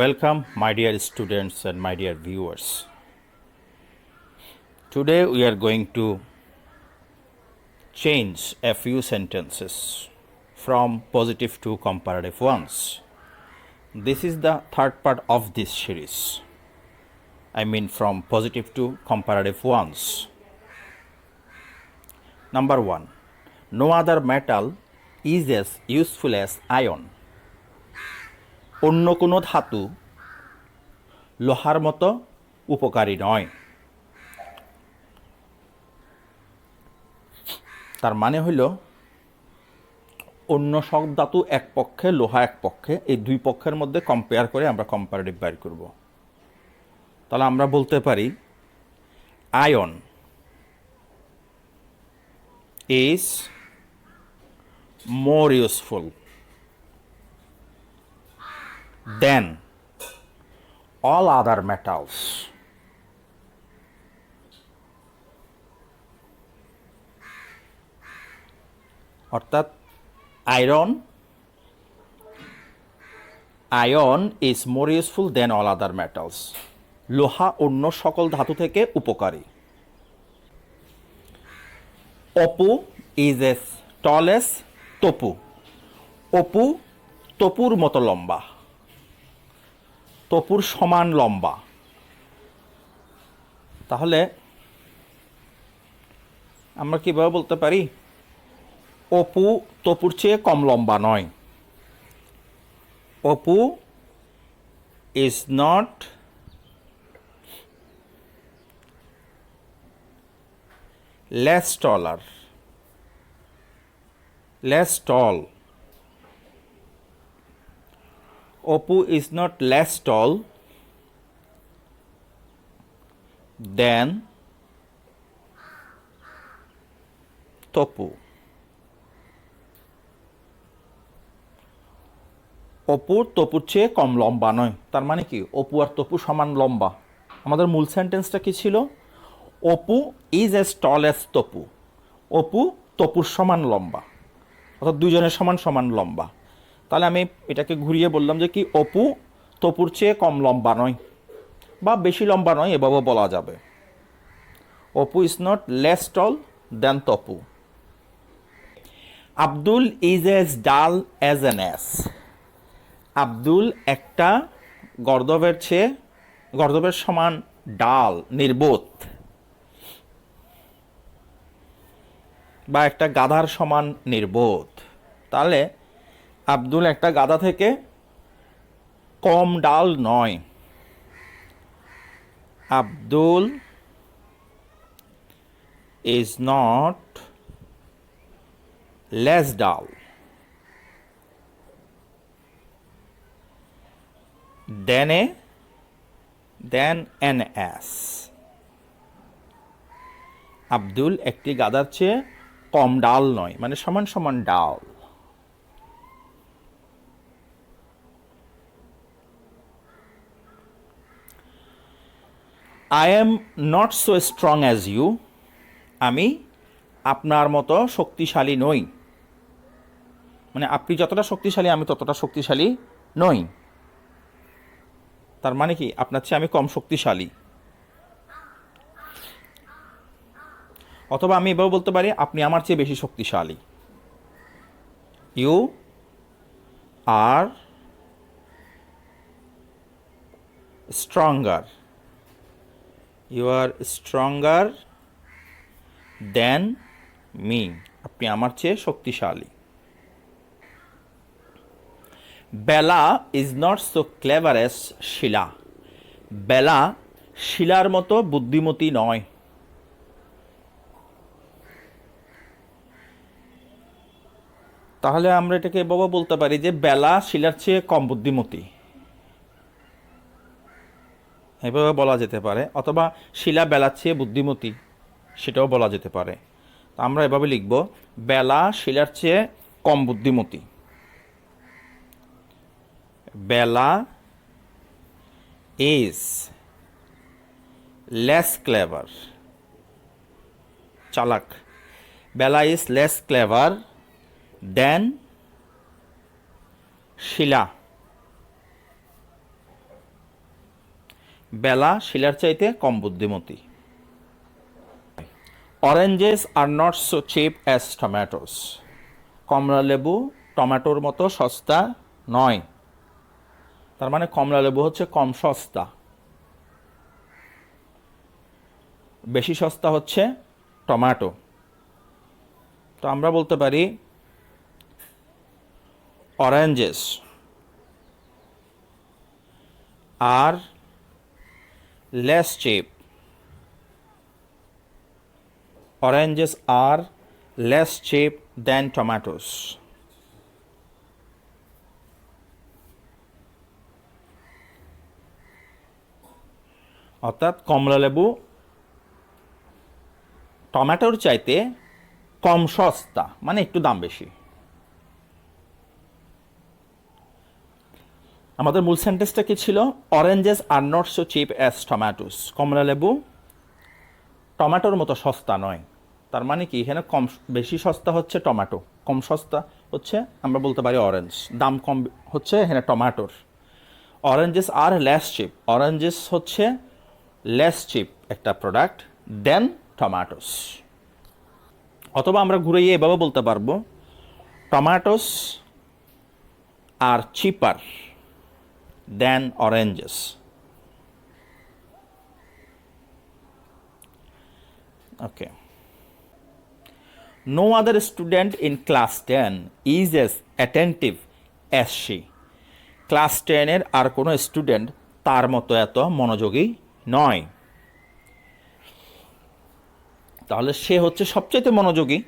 Welcome, my dear students and my dear viewers. Today we are going to change a few sentences from positive to comparative ones. This is the third part of this series. I mean from positive to comparative ones. Number 1. No other metal is as useful as iron. অন্য কোনো ধাতু লোহার মতো উপকারী নয়। তার মানে হইল অন্য সব ধাতু এক পক্ষে, লোহা এক পক্ষে, এই দুই পক্ষের মধ্যে কম্পেয়ার করে আমরা কম্পারেটিভ বের করব। তাহলে আমরা বলতে পারি ion is more useful than all other metals. অর্থাৎ iron is more useful than all other metals. লোহা অন্য সকল ধাতু থেকে উপকারী। Apu is as tall as Tapu. Apu তপুর মতো লম্বা, তপুর সমান লম্বা। তাহলে আমরা কিভাবে বলতে পারি অপু তপুর চেয়ে কম লম্বা নয়। Apu is not less tall. Oppu is not less tall than Topu. Apu তপুর চেয়ে কম লম্বা নয়। তার মানে কি অপু আর তপু সমান লম্বা। আমাদের মূল সেন্টেন্সটা কি ছিল? Apu is as tall as Tapu. Apu তপুর সমান লম্বা, অর্থাৎ দুজনের সমান সমান লম্বা। তাহলে আমি এটাকে ঘুরিয়ে বললাম যে কি অপু তপুর চেয়ে কম লম্বা নয় বা বেশি লম্বা নয়, এভাবে বলা যাবে। Apu is not less tall than Tapu. Abdul is as dull as an ass. Abdul একটা গর্দভের সমান ডাল, নির্বোধ, বা একটা গাধার সমান নির্বোধ। তাহলে আব্দুল একটা গাধা থেকে কম ডাল নয়। Abdul is not less dull than an ass. Abdul একটি গাধার চেয়ে কম ডাল নয়, মানে সমান সমান ডাল। I am not so strong as you. আমি আপনার মতো শক্তিশালী নই। মানে আপনি যতটা শক্তিশালী আমি ততটা শক্তিশালী নই। তার মানে কি আপনার চেয়ে আমি কম শক্তিশালী। অথবা আমি এভাবে বলতে পারি আপনি আমার চেয়ে বেশি শক্তিশালী। You are stronger. You are stronger than me. আপনি আমার চেয়ে শক্তিশালী। Bela is not so clever as Shila. Bela শিলার মতো বুদ্ধিমতী নয়। তাহলে আমরা এটাকে এভাবে বলতে পারি যে বেলা শিলার চেয়ে কম বুদ্ধিমতী, এভাবে বলা যেতে পারে। অথবা শিলা বেলার চেয়ে বুদ্ধিমতী, সেটাও বলা যেতে পারে। তো আমরা এভাবে লিখব বেলা শিলার চেয়ে কম বুদ্ধিমতী। বেলা ইজ লেস ক্লেভার, চালাক। Bela is less clever than Shila. Bela শিলার চাইতে কম বুদ্ধিমতী। Oranges are not so cheap as tomatoes. কমলা লেবু টমেটোর মতো সস্তা নয়। তার মানে কমলা লেবু হচ্ছে কম সস্তা, বেশি সস্তা হচ্ছে টমেটো। তো আমরা বলতে পারি oranges are less cheap. Oranges are less cheap than tomatoes. অর্থাৎ কমলা লেবু টমেটোর চাইতে কম সস্তা, মানে একটু দাম বেশি। আমাদের মূল সেন্টেন্সটা কি ছিল? Oranges are not so cheap as tomatoes. কমলা লেবু টমেটোর মতো সস্তা নয়। তার মানে কি, এখানে কম বেশি সস্তা হচ্ছে টমেটো, কম সস্তা হচ্ছে আমরা বলতে পারি অরেঞ্জ। দাম কম হচ্ছে এখানে টমেটোর। Oranges are less cheap, oranges হচ্ছে লেস চিপ একটা প্রোডাক্ট দেন টমেটোস। অথবা আমরা ঘুরিয়ে এভাবে বলতে পারবো tomatoes are cheaper than oranges. Okay. No other student in class 10 is as attentive as she. Class 10 এর আর কোনো স্টুডেন্ট তার মতো এত মনোযোগী নয়। তাহলে সে হচ্ছে সবচেয়ে মনোযোগী।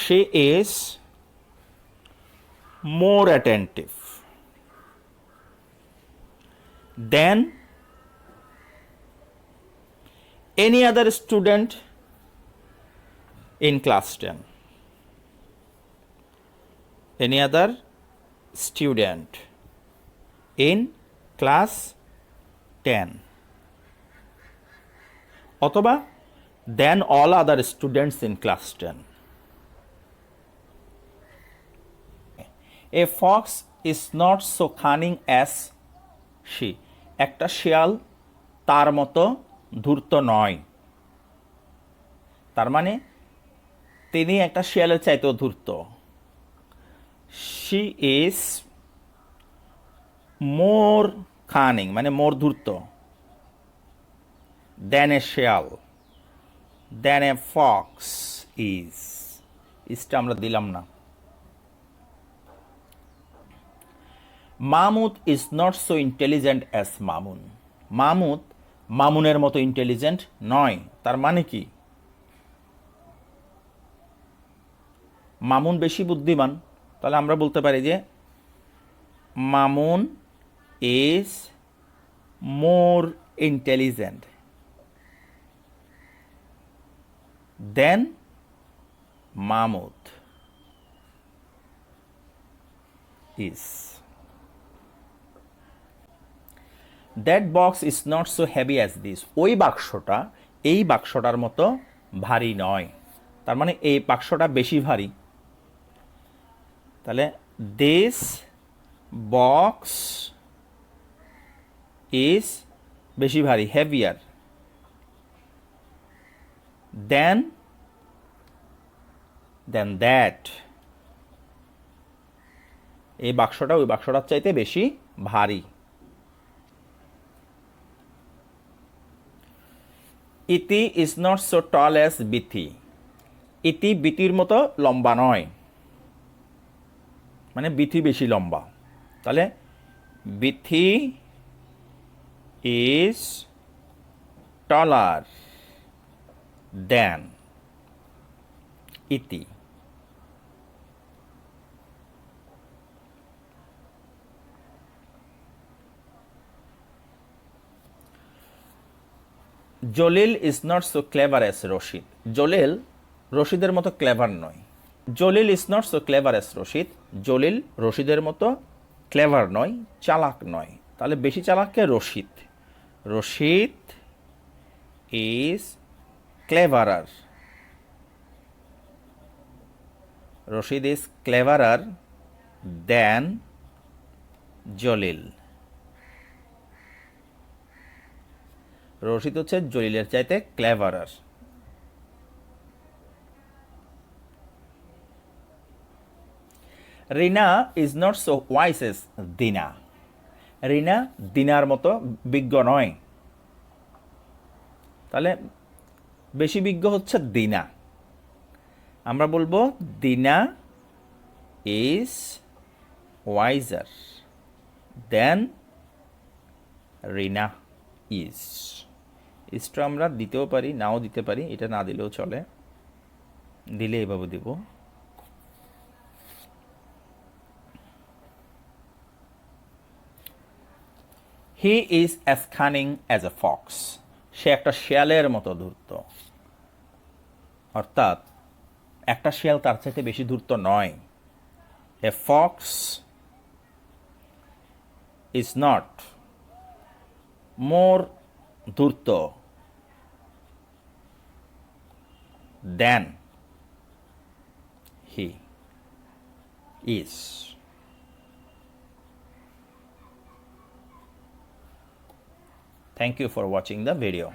she is more attentive than any other student in class 10. Any other student in class 10. অথবা than all other students in class 10. A fox is not so cunning as she. একটা শিয়াল তার মতো ধূর্ত নয়। তার মানে তিনি একটা শিয়ালের চাইতেও ধূর্ত। she is more cunning মানে মোর ধূর্ত than a শিয়াল, than a fox is. ইসটা আমরা দিলাম না। Mahmud is not so intelligent as Mamun. Mahmud মামুনের মতো ইন্টেলিজেন্ট নয়। তার মানে কি, মামুন বেশি বুদ্ধিমান। তাহলে আমরা বলতে পারি যে Mamun is more intelligent then Mahmud is. That box is not so heavy as this. ওই বাক্সটা এই বাক্সটার মতো ভারী নয়। তার মানে এই বাক্সটা বেশি ভারী। তাহলে দিস বক্স ইজ বেশি ভারী, হেভিয়ার দেন দ্যাট। এই বাক্সটা ওই বাক্সটার চাইতে বেশি ভারী। ইতি is not so tall as Bithi. ইতি বিতির মতো লম্বা নয়, মানে বিথি বেশি লম্বা। তাহলে Bithi is taller than Iti. Jalil is not so clever as Rashid. Jalil রশিদের মতো ক্লেভার নয়। Jalil is not so clever as Rashid. Jalil রশিদের মতো ক্লেভার নয়, চালাক নয়। তাহলে বেশি চালাককে Rashid. Rashid is cleverer. Rashid is cleverer than Jalil. Rashid হচ্ছে জলিলের চাইতে cleverer. Rina is not so wise as Dina. Rina দিনার মতো বিজ্ঞ নয়। তাহলে বেশি বিজ্ঞ হচ্ছে দিনা। আমরা বলবো Dina is wiser than Rina is. ইজটা আমরা দিতেও পারি, নাও দিতে পারি, এটা না দিলেও চলে, দিলে এভাবে দিব। He is as cunning as a fox. সে একটা শিয়ালের মতো ধূর্ত। অর্থাৎ একটা শিয়াল তার চাইতে বেশি ধূর্ত নয়। A fox is not more ধূর্ত than he is. Thank you for watching the video.